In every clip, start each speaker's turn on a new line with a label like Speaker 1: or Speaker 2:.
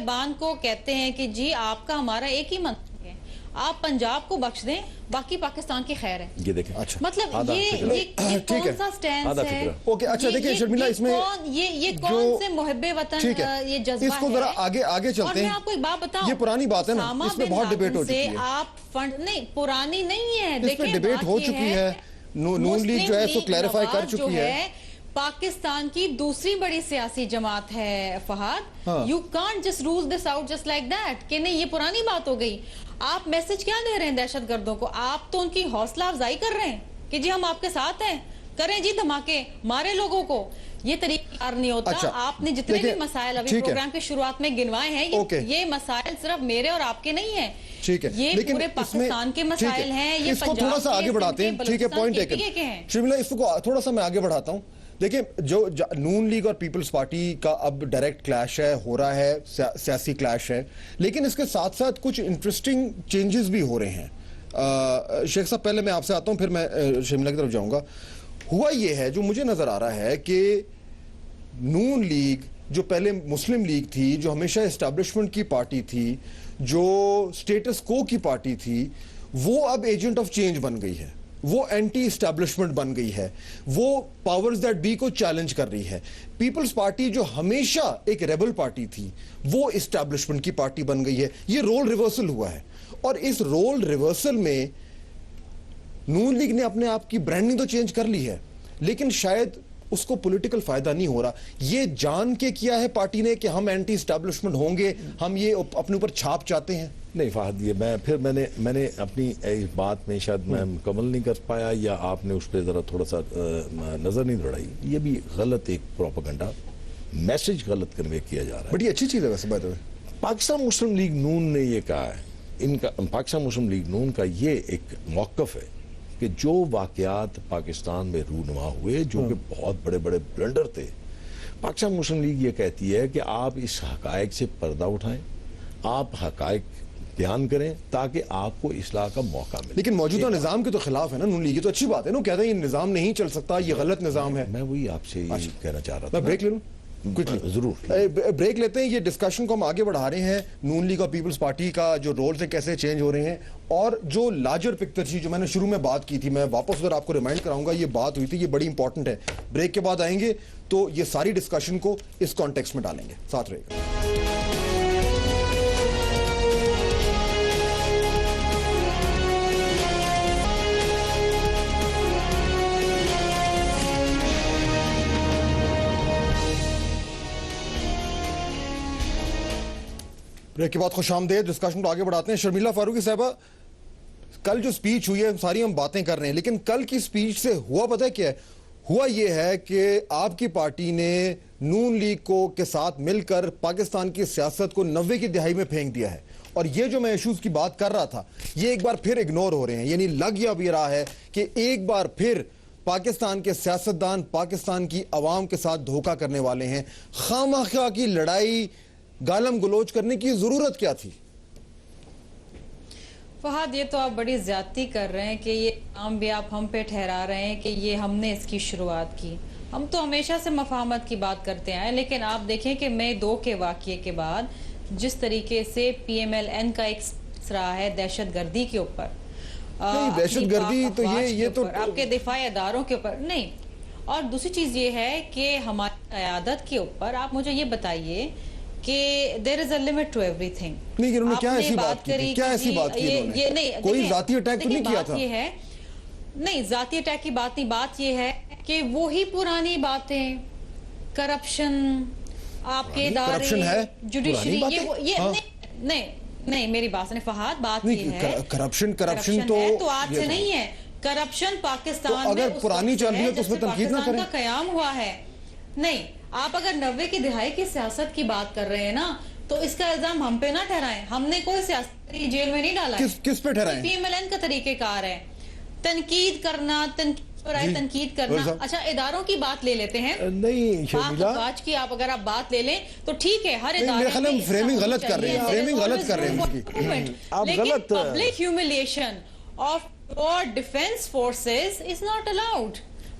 Speaker 1: طالبان کو کہتے ہیں کہ جی آپ کا ہمارا ایک ہی منطق ہے, آپ پنجاب کو بخش دیں, باقی پاکستان کی خیر ہے.
Speaker 2: یہ دیکھیں
Speaker 1: مطلب یہ کون سا سٹینس ہے؟
Speaker 3: اوکے اچھا دیکھیں شرمیلا, اس میں
Speaker 1: یہ کون سے محب وطن یہ جذبہ ہے؟
Speaker 3: اس کو ذرا آگے چلتے ہیں.
Speaker 1: اور میں آپ کو ایک بات بتاؤں,
Speaker 3: یہ پرانی بات ہے نا, اس میں بہت ڈیبیٹ ہو چکی ہے.
Speaker 1: آپ فنڈ نہیں, پرانی نہیں ہے,
Speaker 3: اس پہ ڈیبیٹ ہو چکی ہے. نون لیگ جو ہے اس کو کلیریفائی کر چکی ہے.
Speaker 1: پاکستان کی دوسری بڑی سیاسی جماعت ہے Fahad. You can't just rule this out just like that کہ نہیں یہ پرانی بات ہو گئی. آپ میسج کیا دے رہے ہیں دہشت گردوں کو؟ آپ تو ان کی حوصلہ افزائی کر رہے ہیں کہ جی ہم آپ کے ساتھ ہیں, کریں جی دھماکے, مارے لوگوں کو. یہ طریقہ کار نہیں ہوتا. آپ نے جتنے بھی مسائل ابھی پروگرام کی شروعات میں گنوائے ہیں, یہ مسائل صرف میرے اور آپ کے نہیں ہیں, یہ پورے پاکستان کے مسائل ہیں. یہ
Speaker 3: اس کو تھوڑا سا آگے بڑھاتے ہیں, ٹھیک ہے, پوائنٹ ٹیکن. شرمیلا اس کو تھوڑا سا میں آگے بڑھاتا ہوں. دیکھیں جو نون لیگ اور پیپلز پارٹی کا اب ڈائریکٹ کلیش ہے, ہو رہا ہے, سیاسی کلیش ہے, لیکن اس کے ساتھ ساتھ کچھ انٹرسٹنگ چینجز بھی ہو رہے ہیں. شیخ صاحب پہلے میں آپ سے آتا ہوں, پھر میں شرمیلا کی طرف جاؤں گا. ہوا یہ ہے جو مجھے نظر آ رہا ہے کہ نون لیگ جو پہلے مسلم لیگ تھی, جو ہمیشہ اسٹیبلشمنٹ کی پارٹی تھی, جو سٹیٹس کو کی پارٹی تھی, وہ اب ایجنٹ آف چینج بن گئی ہے, وہ اینٹی اسٹیبلشمنٹ بن گئی ہے, وہ پاورز دیٹ بی کو چیلنج کر رہی ہے. پیپلز پارٹی جو ہمیشہ ایک ریبل پارٹی تھی, وہ اسٹیبلشمنٹ کی پارٹی بن گئی ہے. یہ رول ریورسل ہوا ہے, اور اس رول ریورسل میں نون لیگ نے اپنے آپ کی برانڈنگ تو چینج کر لی ہے, لیکن شاید اس کو پولیٹیکل فائدہ نہیں ہو رہا. یہ جان کے کیا ہے پارٹی نے کہ ہم اینٹی اسٹیبلشمنٹ ہوں گے, ہم یہ اپنے اوپر چھاپ چاہتے ہیں؟
Speaker 2: نہیں فہد, یہ میں نے اپنی بات میں شاید میں مکمل نہیں کر پایا, یا آپ نے اس پہ ذرا تھوڑا سا نظر نہیں دوڑائی. یہ بھی غلط ایک پروپیگنڈا میسج غلط کنوے کیا جا رہا ہے.
Speaker 3: بڑی اچھی چیز ہے ویسے.
Speaker 2: پاکستان مسلم لیگ نون نے یہ کہا ہے, ان کا پاکستان مسلم لیگ نون کا یہ ایک موقف ہے کہ جو واقعات پاکستان میں رونما ہوئے, جو کہ بہت بڑے بڑے بلنڈر تھے, پاکستان مسلم لیگ یہ کہتی ہے کہ آپ اس حقائق سے پردہ اٹھائیں, آپ حقائق بیان کریں تاکہ آپ کو اصلاح کا موقع ملے.
Speaker 3: لیکن موجودہ نظام کے تو خلاف ہے نا نون لیگ, یہ تو اچھی بات ہے نا, کہتا ہے یہ نظام نہیں چل سکتا, یہ غلط نظام ہے.
Speaker 2: میں وہی آپ سے یہ کہنا چاہ رہا تھا.
Speaker 3: میں بریک لے لوں؟
Speaker 2: ضرور
Speaker 3: بریک لیتے ہیں. یہ ڈسکشن کو ہم آگے بڑھا رہے ہیں, نون لیگ اور پیپلز پارٹی کا جو رول سے کیسے چینج ہو رہے ہیں, اور جو لارجر پکچر تھی جو میں نے شروع میں بات کی تھی, میں واپس ادھر آپ کو ریمائنڈ کراؤں گا, یہ بات ہوئی تھی, یہ بڑی امپورٹنٹ ہے. بریک کے بعد آئیں گے تو یہ ساری ڈسکشن کو اس کانٹیکسٹ میں ڈالیں گے. ساتھ رہے گا. بریک کے بعد خوش آمدید. ڈسکشن کو آگے بڑھاتے ہیں. شرمیلا فاروقی صاحبہ, کل جو سپیچ ہوئی ہے ساری ہم باتیں کر رہے ہیں, لیکن کل کی سپیچ سے ہوا پتہ ہے کیا ہے؟ ہوا یہ ہے کہ آپ کی پارٹی نے نون لیگ کو کے ساتھ مل کر پاکستان کی سیاست کو 90 کی دہائی میں پھینک دیا ہے. اور یہ جو میں ایشوز کی بات کر رہا تھا, یہ ایک بار پھر اگنور ہو رہے ہیں. یعنی لگ یہ بھی رہا ہے کہ ایک بار پھر پاکستان کے سیاستدان پاکستان کی عوام کے ساتھ دھوکہ کرنے والے ہیں. خواہ کی لڑائی گالم گلوچ کرنے کی ضرورت کیا تھی؟
Speaker 1: فہد, یہ تو آپ بڑی زیادتی کر رہے ہیں کہ یہ کام بھی آپ ہم پہ ٹھہرا رہے ہیں کہ یہ ہم نے اس کی شروعات کی. ہم تو ہمیشہ سے مفاہمت کی بات کرتے ہیں, لیکن آپ دیکھیں کہ مئی 2 کے واقعے کے بعد جس طریقے سے پی ایم ایل این کا ایک رہا ہے دہشت گردی کے اوپر,
Speaker 3: دہشت گردی تو یہ تو
Speaker 1: آپ کے دفاعی اداروں کے اوپر نہیں, اور دوسری چیز یہ ہے کہ ہماری قیادت کے اوپر آپ مجھے یہ بتائیے کہ there is a limit to everything.
Speaker 3: نہیں, انہوں نے کیا ایسی بات کی تھی؟ کیا ایسی بات کی انہوں نے؟ کوئی ذاتی اٹیک تو نہیں کیا تھا؟
Speaker 1: نہیں, ذاتی اٹیک کی بات نہیں. بات یہ ہے کہ وہی پرانی باتیں, کرپشن, آپ کے ادارے, جوڈیشری, نہیں میری بات نہیں فہد, بات یہ ہے
Speaker 3: کرپشن
Speaker 1: تو آج سے نہیں ہے. کرپشن پاکستان میں
Speaker 3: اگر پرانی چل رہی ہے تو اس میں تنقید نہ کریں.
Speaker 1: کا قیام ہوا ہے. نہیں, آپ اگر 90 کی دہائی کی سیاست کی بات کر رہے ہیں نا, تو اس کا الزام ہم پہ نہ ٹھہرائیں. ہم نے کوئی سیاسی جیل میں نہیں ڈالا ہے.
Speaker 3: کس پہ ٹھہرائیں؟
Speaker 1: پی ایم ایل این کا طریقہ کار ہے تنقید کرنا, تنقید کرنا. اچھا, اداروں کی بات لے لیتے ہیں.
Speaker 2: نہیں شرمیلا,
Speaker 1: آج کی آپ بات لے لیں تو ٹھیک ہے, ہر ادارے
Speaker 3: میرے خیال میں فریمنگ غلط کر رہے ہیں.
Speaker 1: لیکن پبلک ہیوملیشن آف اور defence forces is not allowed.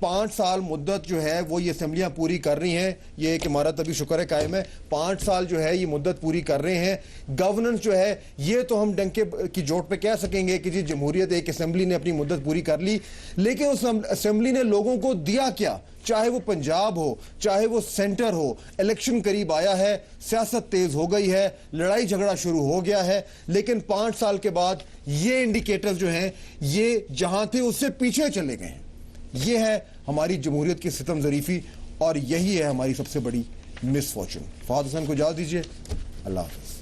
Speaker 3: 5 سال مدت جو ہے وہ یہ اسمبلیاں پوری کر رہی ہیں, یہ ایک عمارت ابھی شکر ہے قائم ہے, 5 سال جو ہے یہ مدت پوری کر رہے ہیں. گورننس جو ہے یہ تو ہم ڈنکے کی جوٹ پہ کہہ سکیں گے کہ جی جمہوریت ایک اسمبلی نے اپنی مدت پوری کر لی, لیکن اس اسمبلی نے لوگوں کو دیا کیا؟ چاہے وہ پنجاب ہو, چاہے وہ سینٹر ہو, الیکشن قریب آیا ہے, سیاست تیز ہو گئی ہے, لڑائی جھگڑا شروع ہو گیا ہے, لیکن 5 سال کے بعد یہ انڈیکیٹرز جو ہیں یہ جہاں تھے اس سے پیچھے چلے گئے ہیں. یہ ہے ہماری جمہوریت کی ستم ظریفی اور یہی ہے ہماری سب سے بڑی مس فارچون. فہد حسین کو اجازت دیجیے, اللہ حافظ.